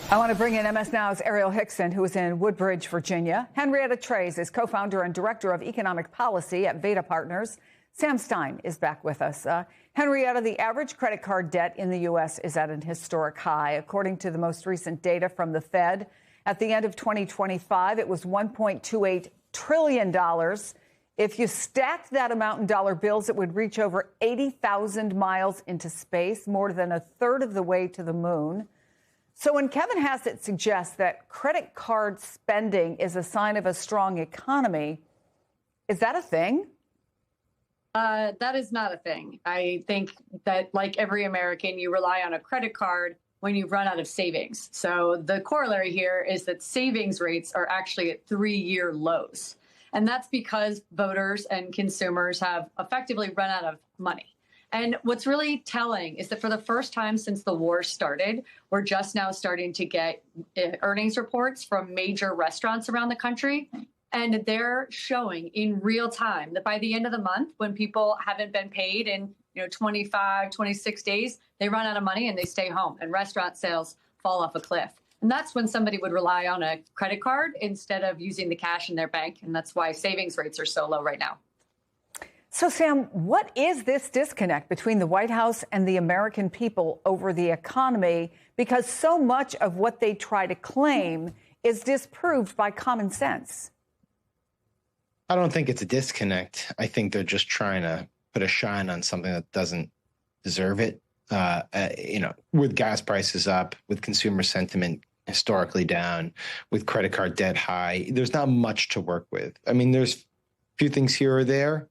I want to bring in MS Now's Ariel Hickson, who is in Woodbridge, Virginia. Henrietta Trays is co-founder and director of economic policy at Veda Partners. Sam Stein is back with us. Henrietta, the average credit card debt in the U.S. is at an historic high. According to the most recent data from the Fed, at the end of 2025, it was $1.28 trillion. If you stacked that amount in dollar bills, it would reach over 80,000 miles into space, more than a third of the way to the moon. So when Kevin Hassett suggests that credit card spending is a sign of a strong economy, is that a thing? That is not a thing. I think that, like every American, you rely on a credit card when you run out of savings. So the corollary here is that savings rates are actually at 3-year lows. And that's because voters and consumers have effectively run out of money. And what's really telling is that for the first time since the war started, we're just now starting to get earnings reports from major restaurants around the country. And they're showing in real time that by the end of the month, when people haven't been paid in 25, 26 days, they run out of money and they stay home and restaurant sales fall off a cliff. And that's when somebody would rely on a credit card instead of using the cash in their bank. And that's why savings rates are so low right now. So, Sam, what is this disconnect between the White House and the American people over the economy? Because so much of what they try to claim is disproved by common sense. I don't think it's a disconnect. I think they're just trying to put a shine on something that doesn't deserve it. With gas prices up, with consumer sentiment historically down, with credit card debt high, there's not much to work with. I mean, there's a few things here or there.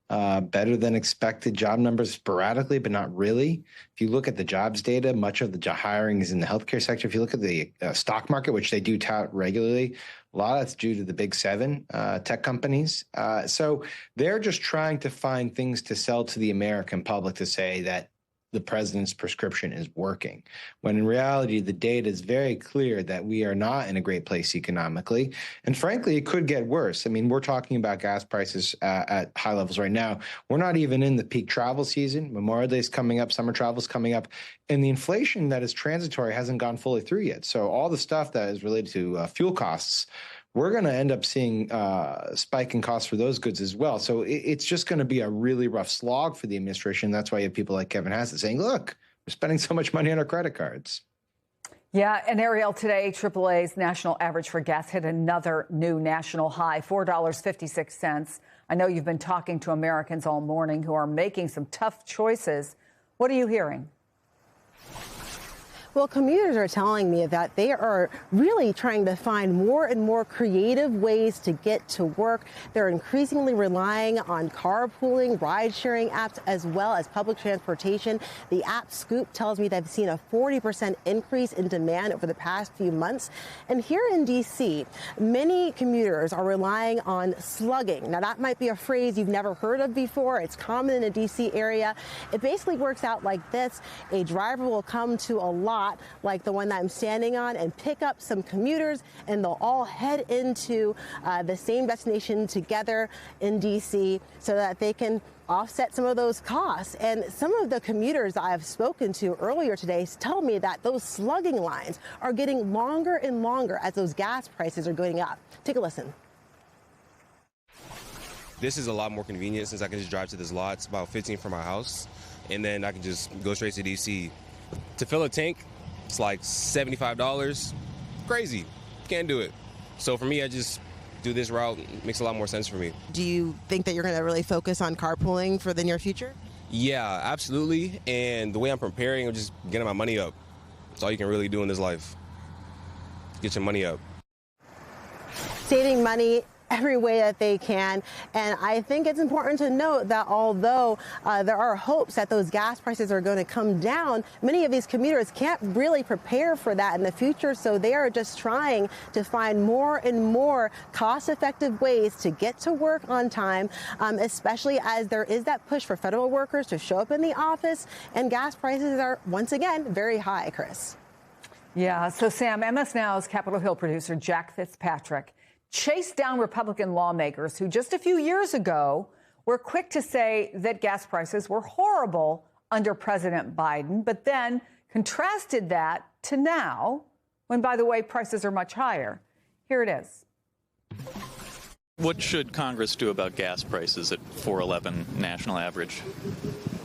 Better than expected job numbers sporadically, but not really. If you look at the jobs data, much of the hiring is in the healthcare sector. If you look at the stock market, which they do tout regularly, a lot of that's due to the big seven tech companies. So they're just trying to find things to sell to the American public to say that the president's prescription is working, when in reality, the data is very clear that we are not in a great place economically. And frankly, it could get worse. I mean, we're talking about gas prices at high levels right now. We're not even in the peak travel season. Memorial Day is coming up, summer travel is coming up, and the inflation that is transitory hasn't gone fully through yet. So all the stuff that is related to fuel costs, we're going to end up seeing a spike in costs for those goods as well. So it's just going to be a really rough slog for the administration. That's why you have people like Kevin Hassett saying, look, we're spending so much money on our credit cards. Yeah, and Ariel, today, AAA's national average for gas hit another new national high, $4.56. I know you've been talking to Americans all morning who are making some tough choices. What are you hearing? Well, commuters are telling me that they are really trying to find more and more creative ways to get to work. They're increasingly relying on carpooling, ride-sharing apps, as well as public transportation. The app Scoop tells me they've seen a 40% increase in demand over the past few months. And here in D.C., many commuters are relying on slugging. Now, that might be a phrase you've never heard of before. It's common in the D.C. area. It basically works out like this. A driver will come to a lot like the one that I'm standing on and pick up some commuters, and they'll all head into the same destination together in D.C. so that they can offset some of those costs. And some of the commuters I've spoken to earlier today tell me that those slugging lines are getting longer and longer as those gas prices are going up. Take a listen. This is a lot more convenient since I can just drive to this lot. It's about 15 from my house, and then I can just go straight to D.C. To fill a tank, it's like $75. Crazy. Can't do it. So for me, I just do this route. It makes a lot more sense for me. Do you think that you're going to really focus on carpooling for the near future? Yeah, absolutely. And the way I'm preparing, I'm just getting my money up. That's all you can really do in this life. Get your money up. Saving money every way that they can. And I think it's important to note that although there are hopes that those gas prices are going to come down, many of these commuters can't really prepare for that in the future. So they are just trying to find more and more cost-effective ways to get to work on time, especially as there is that push for federal workers to show up in the office, and gas prices are once again very high, Chris. Yeah, so Sam, MS Now's Capitol Hill producer Jack Fitzpatrick chased down Republican lawmakers who just a few years ago were quick to say that gas prices were horrible under President Biden, but then contrasted that to now when, by the way, prices are much higher. Here it is. What should Congress do about gas prices at $4.11 national average?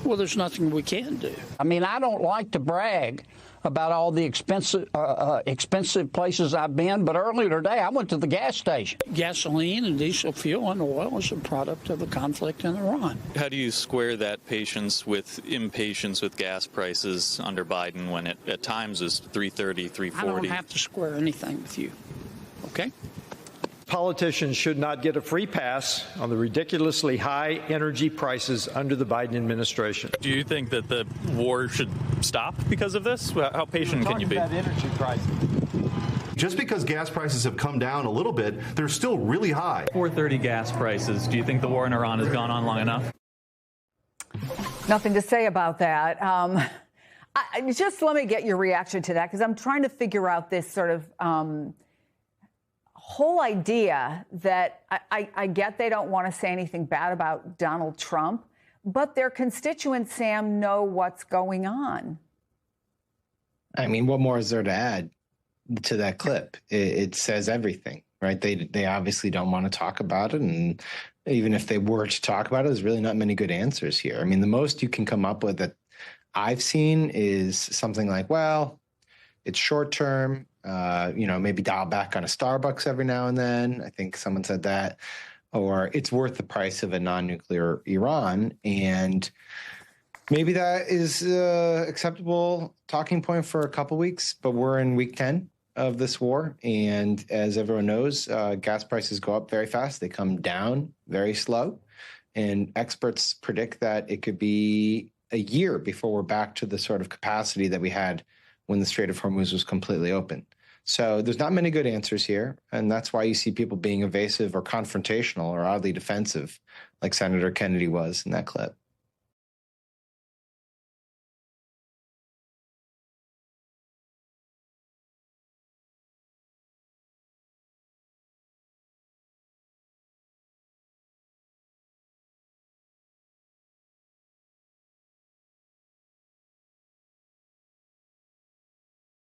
Well, there's nothing we can do. I mean, I don't like to brag about all the expensive places I've been, but earlier today I went to the gas station. Gasoline and diesel fuel and oil is a product of the conflict in Iran. How do you square that patience with impatience with gas prices under Biden when it at times is $3.30, $3.40? I don't have to square anything with you, okay? Politicians should not get a free pass on the ridiculously high energy prices under the Biden administration. Do you think that the war should stop because of this? How patient can you be? About energy prices. Just because gas prices have come down a little bit, they're still really high. $4.30 gas prices. Do you think the war in Iran has gone on long enough? Nothing to say about that. Just let me get your reaction to that, because I'm trying to figure out this sort of whole idea that I get they don't want to say anything bad about Donald Trump, but their constituents, Sam, know what's going on. I mean, what more is there to add to that clip? It says everything, right? They obviously don't want to talk about it. And even if they were to talk about it, there's really not many good answers here. I mean, the most you can come up with that I've seen is something like, well, it's short term. Maybe dial back on a Starbucks every now and then. I think someone said that. Or it's worth the price of a non-nuclear Iran. And maybe that is acceptable talking point for a couple weeks, but we're in week 10 of this war. And as everyone knows, gas prices go up very fast. They come down very slow. And experts predict that it could be a year before we're back to the sort of capacity that we had when the Strait of Hormuz was completely open. So there's not many good answers here. And that's why you see people being evasive or confrontational or oddly defensive, like Senator Kennedy was in that clip.